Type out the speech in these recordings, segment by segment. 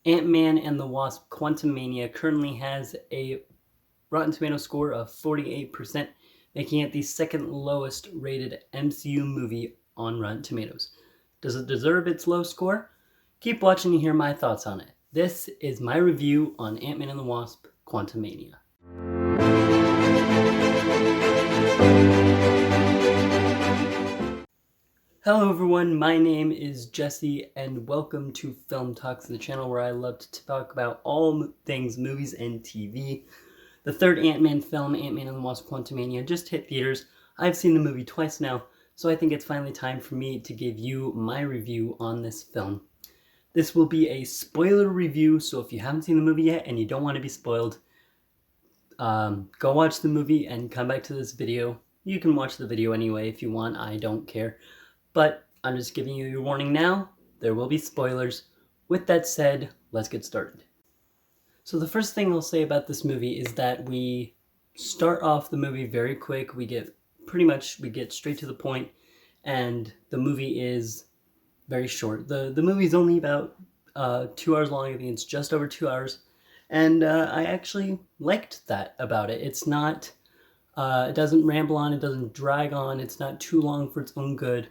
Ant-Man and the Wasp Quantumania currently has a Rotten Tomato score of 48%, making it the second lowest rated MCU movie on Rotten Tomatoes. Does it deserve its low score? Keep watching to hear my thoughts on it. This is my review on Ant-Man and the Wasp Quantumania. Hello everyone, my name is Jesse and welcome to Film Talks, the channel where I love to talk about all things movies and TV. The third Ant-Man film, Ant-Man and the Wasp Quantumania, just hit theaters. I've seen the movie twice now, so I think it's finally time for me to give you my review on this film. This will be a spoiler review, so if you haven't seen the movie yet and you don't want to be spoiled, go watch the movie and come back to this video. You can watch the video anyway if you want, I don't care. But I'm just giving you your warning now. There will be spoilers. With that said, let's get started. So the first thing I'll say about this movie is that we start off the movie very quick. We get straight to the point, and the movie is very short. The movie is only about 2 hours long. I think it's just over 2 hours, and I actually liked that about it. It's not, it doesn't ramble on, it doesn't drag on, it's not too long for its own good.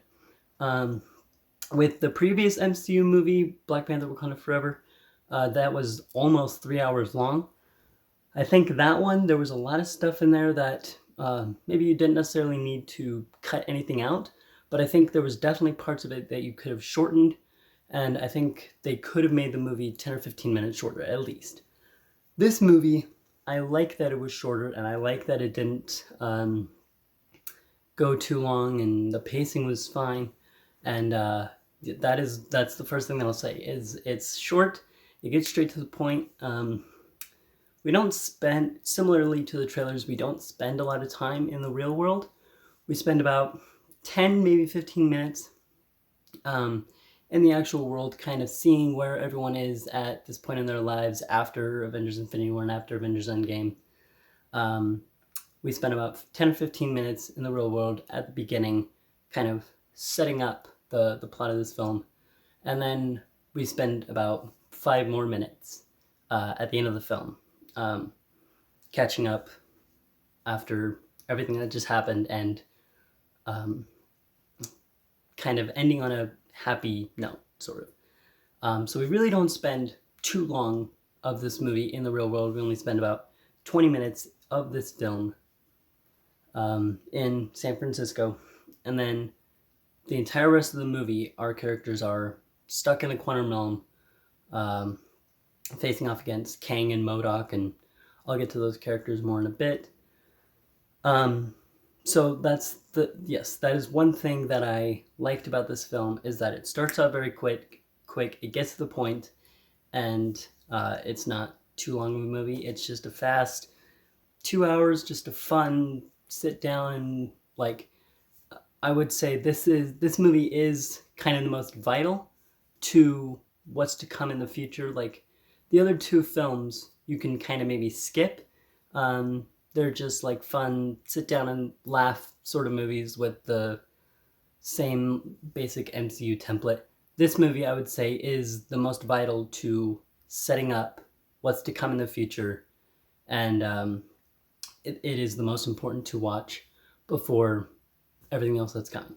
With the previous MCU movie, Black Panther: Wakanda Forever, that was almost 3 hours long. I think that one, there was a lot of stuff in there that maybe you didn't necessarily need to cut anything out, but I think there was definitely parts of it that you could have shortened, and I think they could have made the movie 10 or 15 minutes shorter, at least. This movie, I like that it was shorter, and I like that it didn't go too long, and the pacing was fine. And that's the first thing that I'll say, is it's short, it gets straight to the point. We don't spend, similarly to the trailers, we don't spend a lot of time in the real world. We spend about 10, maybe 15 minutes in the actual world, kind of seeing where everyone is at this point in their lives after Avengers Infinity War and after Avengers Endgame. We spend about 10 or 15 minutes in the real world at the beginning, kind of setting up the plot of this film, and then we spend about 5 more minutes at the end of the film, catching up after everything that just happened, and kind of ending on a happy note, sort of. So we really don't spend too long of this movie in the real world. We only spend about 20 minutes of this film in San Francisco, and then the entire rest of the movie, our characters are stuck in a quantum realm, facing off against Kang and MODOK, and I'll get to those characters more in a bit. So that is one thing that I liked about this film, is that it starts out very quick, it gets to the point, and it's not too long of a movie. It's just a fast 2 hours, just a fun sit down, and like, I would say this movie is kind of the most vital to what's to come in the future. Like, the other two films you can kind of maybe skip. They're just like fun sit down and laugh sort of movies with the same basic MCU template. This movie, I would say, is the most vital to setting up what's to come in the future, and it is the most important to watch before everything else that's coming.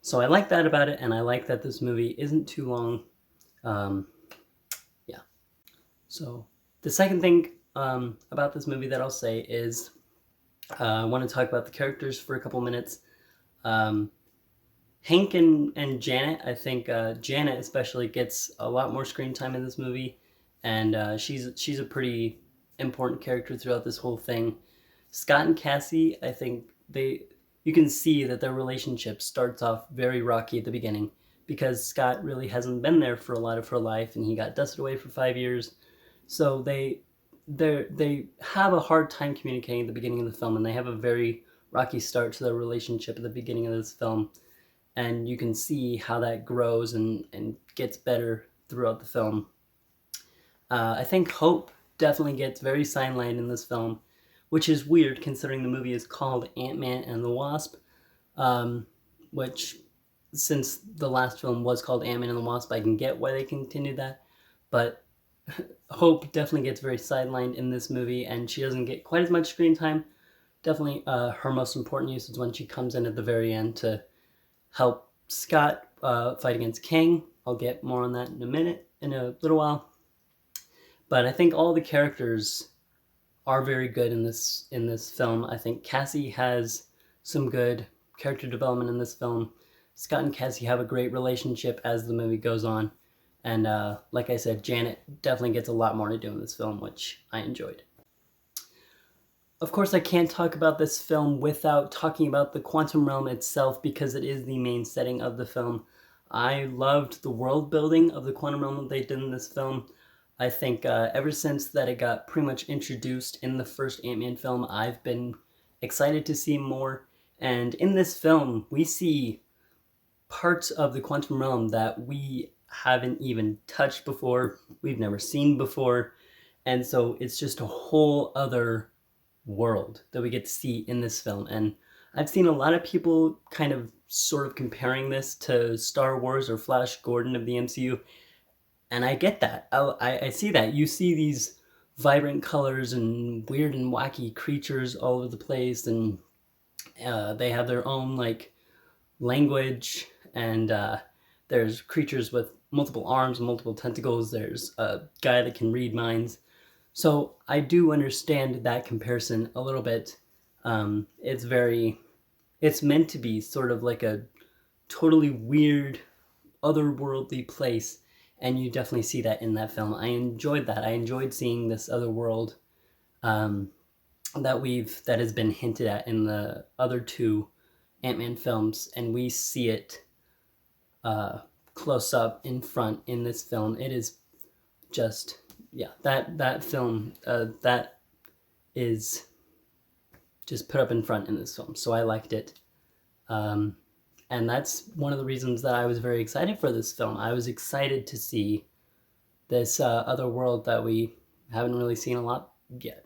So I like that about it, and I like that this movie isn't too long. Yeah. So the second thing about this movie that I'll say is I want to talk about the characters for a couple minutes. Hank and Janet, I think Janet especially gets a lot more screen time in this movie, and she's a pretty important character throughout this whole thing. Scott and Cassie, I think you can see that their relationship starts off very rocky at the beginning, because Scott really hasn't been there for a lot of her life, and he got dusted away for 5 years. So they have a hard time communicating at the beginning of the film, and they have a very rocky start to their relationship at the beginning of this film. And you can see how that grows and gets better throughout the film. I think Hope definitely gets very sidelined in this film, which is weird considering the movie is called Ant-Man and the Wasp, which, since the last film was called Ant-Man and the Wasp, I can get why they continued that. but Hope definitely gets very sidelined in this movie, and she doesn't get quite as much screen time. Definitely her most important use is when she comes in at the very end to help Scott fight against Kang. I'll get more on that in a little while. But I think all the characters are very good in this film. I think Cassie has some good character development in this film. Scott and Cassie have a great relationship as the movie goes on. And like I said, Janet definitely gets a lot more to do in this film, which I enjoyed. Of course, I can't talk about this film without talking about the quantum realm itself, because it is the main setting of the film. I loved the world building of the quantum realm that they did in this film. I think ever since that it got pretty much introduced in the first Ant-Man film, I've been excited to see more. And in this film, we see parts of the quantum realm that we haven't even touched before, we've never seen before. And so it's just a whole other world that we get to see in this film. And I've seen a lot of people kind of sort of comparing this to Star Wars or Flash Gordon of the MCU. And I get that. I see that. You see these vibrant colors and weird and wacky creatures all over the place, and they have their own like language, and there's creatures with multiple arms and multiple tentacles. There's a guy that can read minds. So I do understand that comparison a little bit. It's meant to be sort of like a totally weird, otherworldly place, and you definitely see that in that film. I enjoyed that. I enjoyed seeing this other world that has been hinted at in the other two Ant-Man films, and we see it close up in front in this film. It is just, yeah, that film that is just put up in front in this film, so I liked it. And that's one of the reasons that I was very excited for this film. I was excited to see this other world that we haven't really seen a lot yet.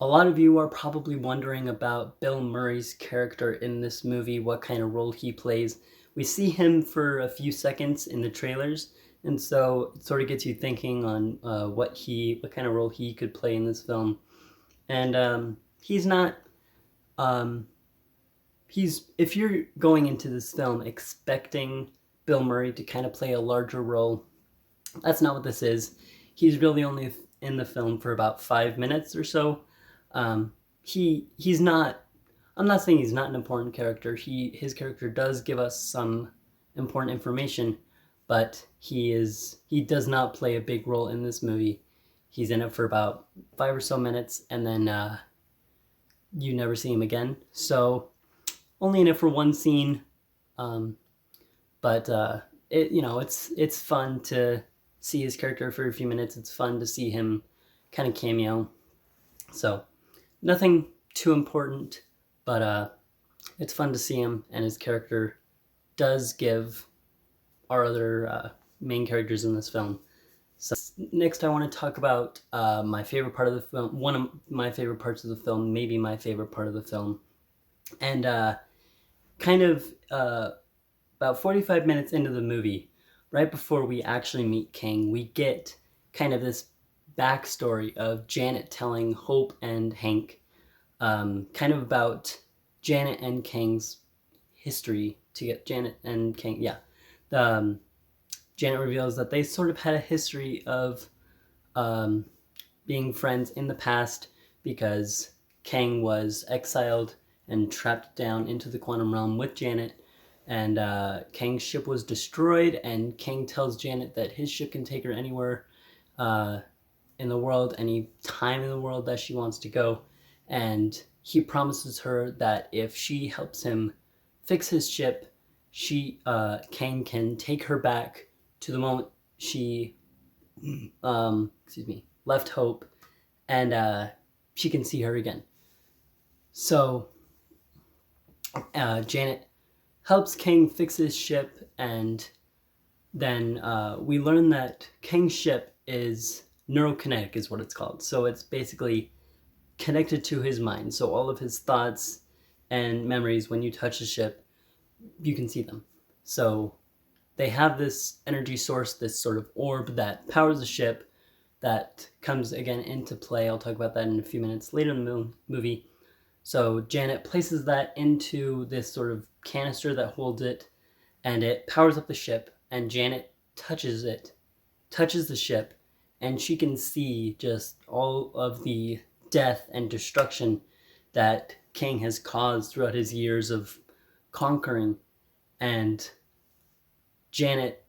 A lot of you are probably wondering about Bill Murray's character in this movie, what kind of role he plays. We see him for a few seconds in the trailers, and so it sort of gets you thinking on what kind of role he could play in this film. And he's not... if you're going into this film expecting Bill Murray to kind of play a larger role, that's not what this is. He's really only in the film for about 5 minutes or so. He's not... I'm not saying he's not an important character. His character does give us some important information, but he does not play a big role in this movie. He's in it for about 5 or so minutes, and then you never see him again. So only in it for one scene, but it's fun to see his character for a few minutes. It's fun to see him kind of cameo. So nothing too important, but it's fun to see him, and his character does give our other main characters in this film. So next I want to talk about my favorite part of the film, one of my favorite parts of the film, maybe my favorite part of the film. And kind of about 45 minutes into the movie, right before we actually meet Kang, we get kind of this backstory of Janet telling Hope and Hank kind of about Janet and Kang's history to get Janet and Kang. Yeah. Janet reveals that they sort of had a history of being friends in the past because Kang was exiled and trapped down into the quantum realm with Janet, and Kang's ship was destroyed, and Kang tells Janet that his ship can take her anywhere in the world, any time in the world that she wants to go, and he promises her that if she helps him fix his ship, Kang can take her back to the moment she left Hope, and she can see her again. So Janet helps Kang fix his ship, and then we learn that Kang's ship is neurokinetic, is what it's called. So it's basically connected to his mind. So all of his thoughts and memories, when you touch the ship, you can see them. So they have this energy source, this sort of orb that powers the ship that comes again into play. I'll talk about that in a few minutes later in the movie. So Janet places that into this sort of canister that holds it, and it powers up the ship, and Janet touches the ship, and she can see just all of the death and destruction that Kang has caused throughout his years of conquering. And Janet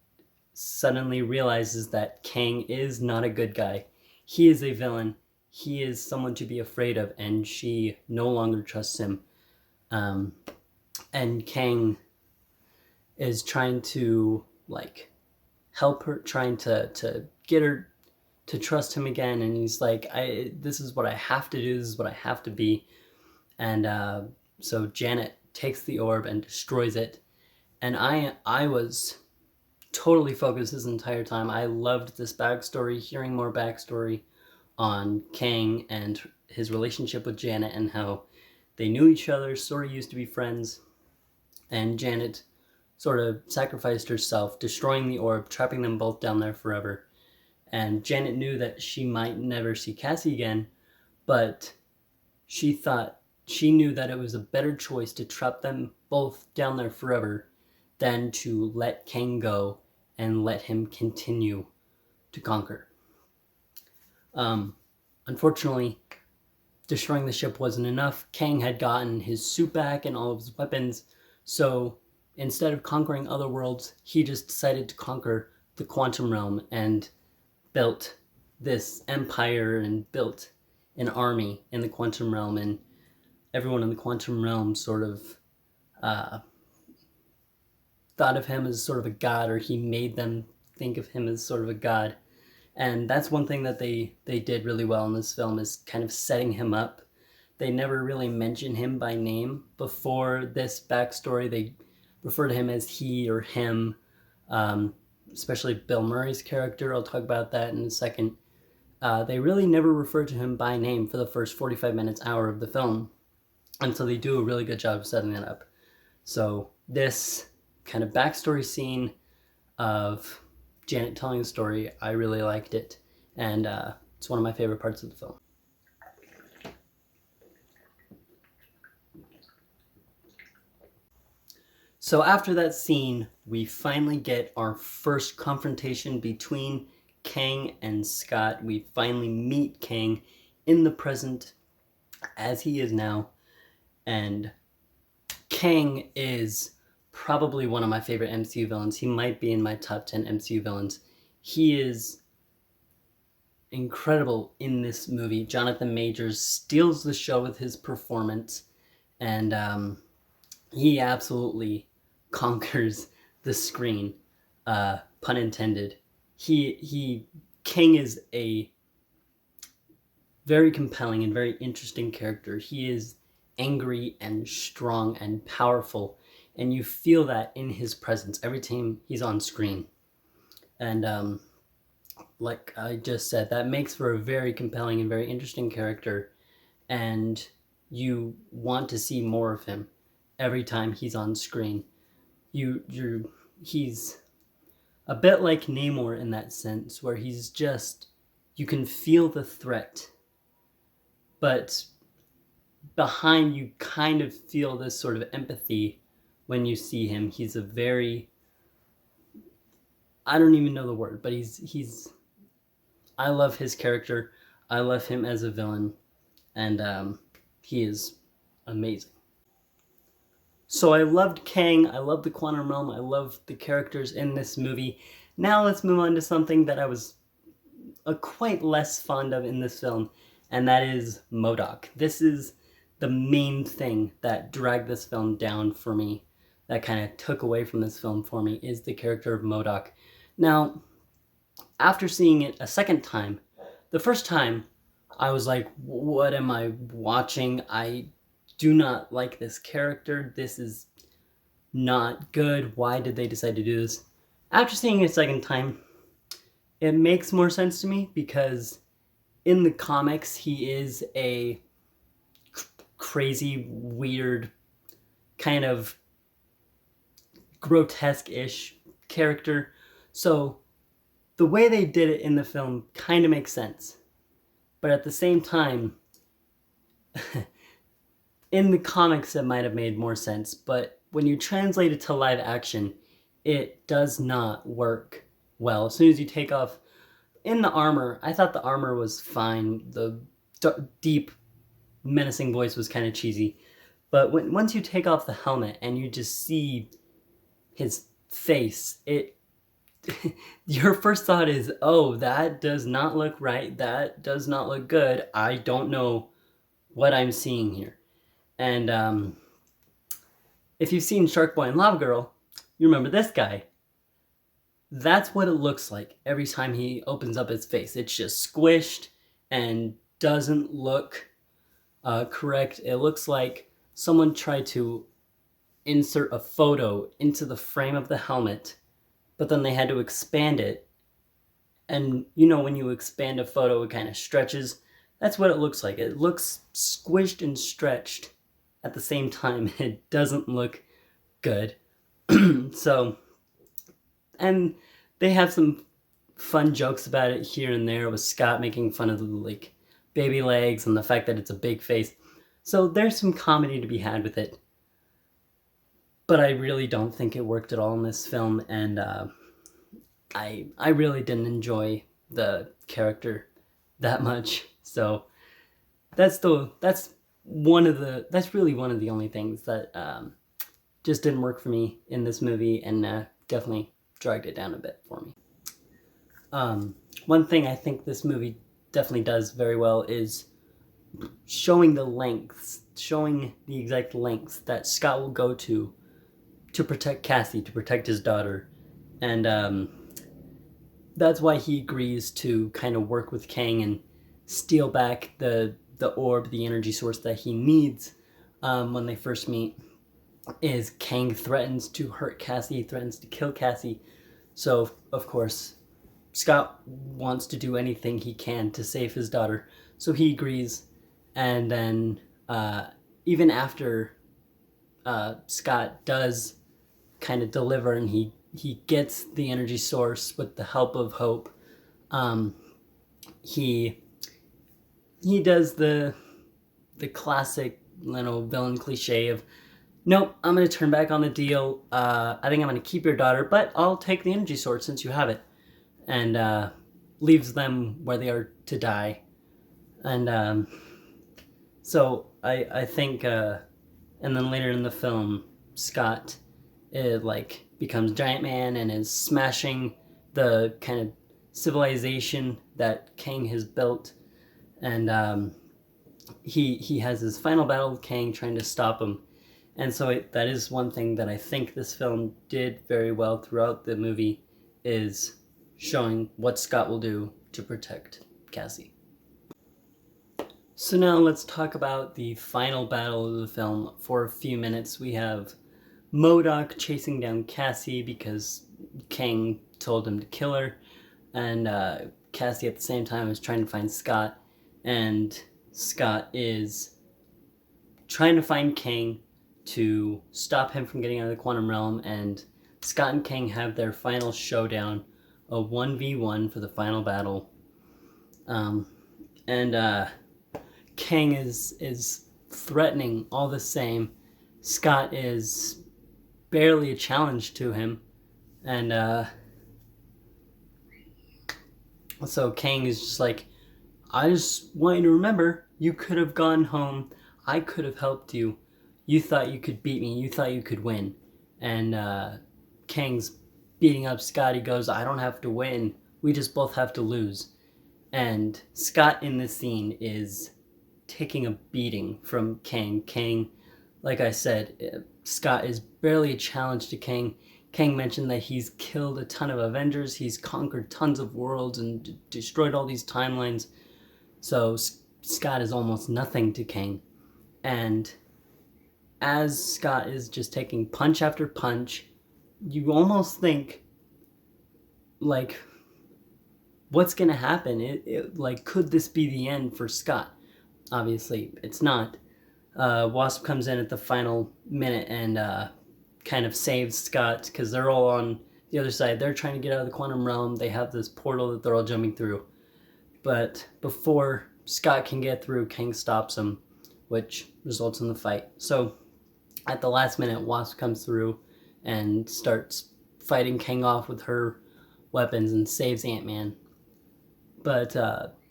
suddenly realizes that Kang is not a good guy. He is a villain. He is someone to be afraid of, and she no longer trusts him. And Kang is trying to help her, trying to get her to trust him again. And he's like, this is what I have to do. This is what I have to be. And so Janet takes the orb and destroys it. And I was totally focused this entire time. I loved this backstory, hearing more backstory on Kang and his relationship with Janet and how they knew each other, sort of used to be friends. And Janet sort of sacrificed herself, destroying the orb, trapping them both down there forever. And Janet knew that she might never see Cassie again, but she knew that it was a better choice to trap them both down there forever than to let Kang go and let him continue to conquer. Unfortunately, destroying the ship wasn't enough. Kang had gotten his suit back and all of his weapons, so instead of conquering other worlds, he just decided to conquer the quantum realm and built this empire and built an army in the quantum realm, and everyone in the quantum realm sort of thought of him as sort of a god, or he made them think of him as sort of a god. And that's one thing that they did really well in this film, is kind of setting him up. They never really mention him by name. Before this backstory, they refer to him as he or him, especially Bill Murray's character. I'll talk about that in a second. They really never refer to him by name for the first 45 minutes, hour of the film. And so they do a really good job of setting that up. So this kind of backstory scene of Janet telling the story, I really liked it. And it's one of my favorite parts of the film. So after that scene, we finally get our first confrontation between Kang and Scott. We finally meet Kang in the present as he is now. And Kang is probably one of my favorite MCU villains. He might be in my top 10 MCU villains. He is incredible in this movie. Jonathan Majors steals the show with his performance, and he absolutely conquers the screen, pun intended. King is a very compelling and very interesting character. He is angry and strong and powerful, and you feel that in his presence every time he's on screen. And like I just said, that makes for a very compelling and very interesting character, and you want to see more of him every time he's on screen. He's a bit like Namor in that sense, where he's just, you can feel the threat, but behind you kind of feel this sort of empathy when you see him. He's a very, I don't even know the word, but I love his character. I love him as a villain, and he is amazing. So I loved Kang, I loved the Quantum Realm, I loved the characters in this movie. Now let's move on to something that I was quite less fond of in this film, and that is MODOK. This is the main thing that dragged this film down for me, that kind of took away from this film for me, is the character of MODOK. Now, after seeing it a second time, the first time I was like, what am I watching? I do not like this character. This is not good. Why did they decide to do this? After seeing it a second time, it makes more sense to me, because in the comics, he is a crazy, weird, kind of grotesque-ish character. So the way they did it in the film kind of makes sense. But at the same time, in the comics it might have made more sense, but when you translate it to live action, it does not work well. As soon as you take off in the armor, I thought the armor was fine. The deep, menacing voice was kind of cheesy. But once you take off the helmet and you just see his face, your first thought is, oh, that does not look right. That does not look good. I don't know what I'm seeing here. And if you've seen Shark Boy and Lava Girl, you remember this guy. That's what it looks like every time he opens up his face. It's just squished and doesn't look correct. It looks like someone tried to insert a photo into the frame of the helmet, but then they had to expand it. And you know, when you expand a photo, it kind of stretches. That's what it looks like. It looks squished and stretched at the same time. It doesn't look good. So, and they have some fun jokes about it here and there, with Scott making fun of the like baby legs and the fact that it's a big face. So there's some comedy to be had with it. But I really don't think it worked at all in this film, and I really didn't enjoy the character that much. So that's really one of the only things that just didn't work for me in this movie, and definitely dragged it down a bit for me. One thing I think this movie definitely does very well is showing the exact lengths that Scott will go to protect Cassie, to protect his daughter. And that's why he agrees to kind of work with Kang and steal back the orb, the energy source that he needs when they first meet. Is Kang threatens to hurt Cassie, threatens to kill Cassie. So, of course, Scott wants to do anything he can to save his daughter. So he agrees. And then even after Scott does kind of deliver and he gets the energy source with the help of Hope, he does the classic, villain cliche of, nope, I'm going to turn back on the deal. I think I'm going to keep your daughter, but I'll take the energy source since you have it. And leaves them where they are to die. And so I think, and then later in the film, Scott becomes Giant Man and is smashing the kind of civilization that Kang has built. And he has his final battle with Kang, trying to stop him. And so that is one thing that I think this film did very well throughout the movie, is showing what Scott will do to protect Cassie. So now let's talk about the final battle of the film for a few minutes. We have MODOK chasing down Cassie because Kang told him to kill her, and Cassie at the same time is trying to find Scott, and Scott is trying to find Kang to stop him from getting out of the quantum realm, and Scott and Kang have their final showdown, a 1v1 for the final battle. And Kang is threatening all the same. Scott is barely a challenge to him, and so Kang is just like, I just want you to remember, you could have gone home, I could have helped you, you thought you could beat me, you thought you could win. And Kang's beating up Scott. He goes, I don't have to win, we just both have to lose. And Scott in this scene is taking a beating from Kang. Kang, like I said, Scott is barely a challenge to Kang. Kang mentioned that he's killed a ton of Avengers, he's conquered tons of worlds and destroyed all these timelines. So Scott is almost nothing to Kang. And as Scott is just taking punch after punch, you almost think, like, what's gonna happen? Could this be the end for Scott? Obviously, it's not. Wasp comes in at the final minute and kind of saves Scott, because they're all on the other side. They're trying to get out of the quantum realm. They have this portal that they're all jumping through. But before Scott can get through, Kang stops him, which results in the fight. So at the last minute, Wasp comes through and starts fighting Kang off with her weapons and saves Ant-Man. But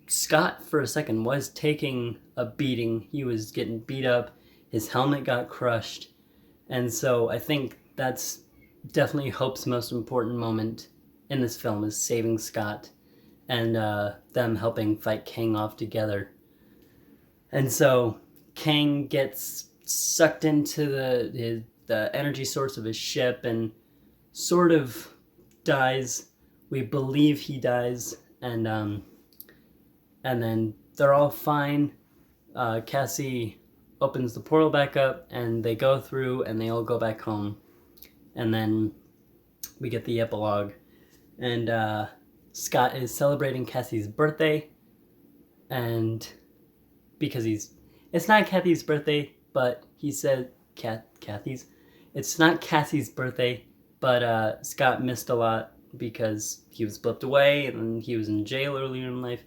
Scott, for a second, was taking a beating. He was getting beat up. His helmet got crushed. And so I think that's definitely Hope's most important moment in this film, is saving Scott and them helping fight Kang off together. And so Kang gets sucked into the energy source of his ship and sort of dies. We believe he dies, and then they're all fine. Cassie opens the portal back up, and they go through, and they all go back home. And then we get the epilogue, and Scott is celebrating Cassie's birthday, and because it's not Kathy's birthday, but he said Kathy's. It's not Cassie's birthday, but Scott missed a lot because he was blipped away and he was in jail earlier in life.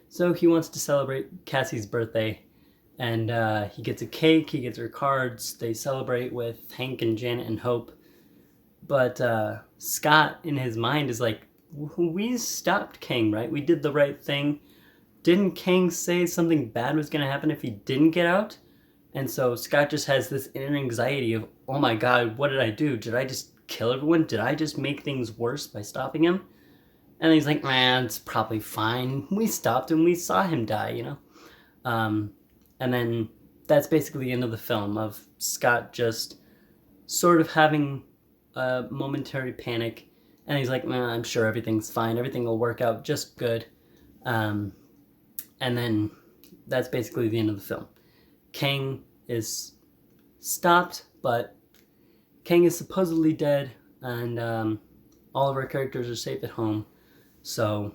So he wants to celebrate Cassie's birthday, and he gets a cake, he gets her cards, they celebrate with Hank and Janet and Hope. But Scott, in his mind, is like, we stopped Kang, right? We did the right thing. Didn't Kang say something bad was going to happen if he didn't get out? And so Scott just has this inner anxiety of, oh my god, what did I do? Did I just kill everyone? Did I just make things worse by stopping him? And he's like, man, it's probably fine. We stopped him. We saw him die, you know? And then that's basically the end of the film, of Scott just sort of having a momentary panic. And he's like, man, I'm sure everything's fine. Everything will work out just good. And then that's basically the end of the film. Kang is stopped, but Kang is supposedly dead, and all of our characters are safe at home. So,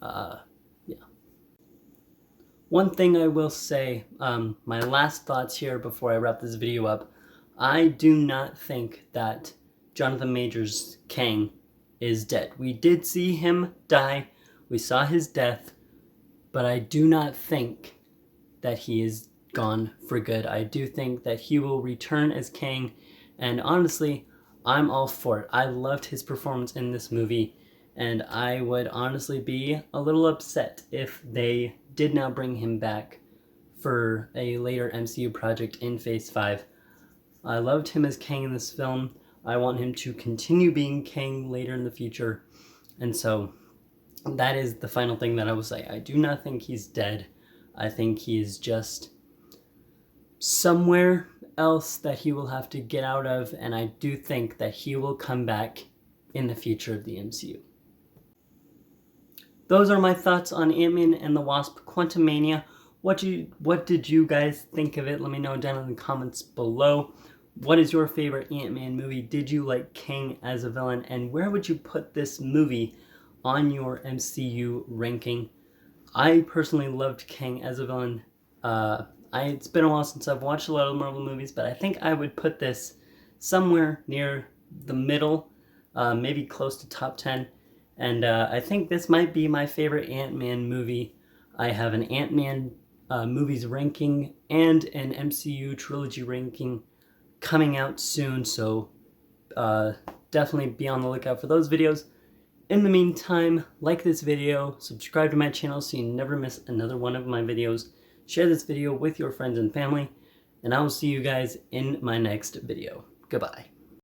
yeah. One thing I will say, my last thoughts here before I wrap this video up, I do not think that Jonathan Majors' Kang is dead. We did see him die. We saw his death. But I do not think that he is gone for good. I do think that he will return as Kang, and honestly, I'm all for it. I loved his performance in this movie, and I would honestly be a little upset if they did not bring him back for a later MCU project in Phase 5. I loved him as Kang in this film. I want him to continue being Kang later in the future, and so that is the final thing that I will say. I do not think he's dead. I think he is just somewhere else that he will have to get out of, and I do think that he will come back in the future of the MCU. Those are my thoughts on Ant-Man and the Wasp Quantumania. What did you guys think of it? Let me know down in the comments below. What is your favorite Ant-Man movie? Did you like Kang as a villain? And where would you put this movie on your MCU ranking? I personally loved Kang as a villain. It's been a while since I've watched a lot of Marvel movies, but I think I would put this somewhere near the middle, maybe close to top 10. And I think this might be my favorite Ant-Man movie. I have an Ant-Man movies ranking and an MCU trilogy ranking coming out soon, so definitely be on the lookout for those videos. In the meantime, like this video, subscribe to my channel so you never miss another one of my videos, share this video with your friends and family, and I will see you guys in my next video. Goodbye.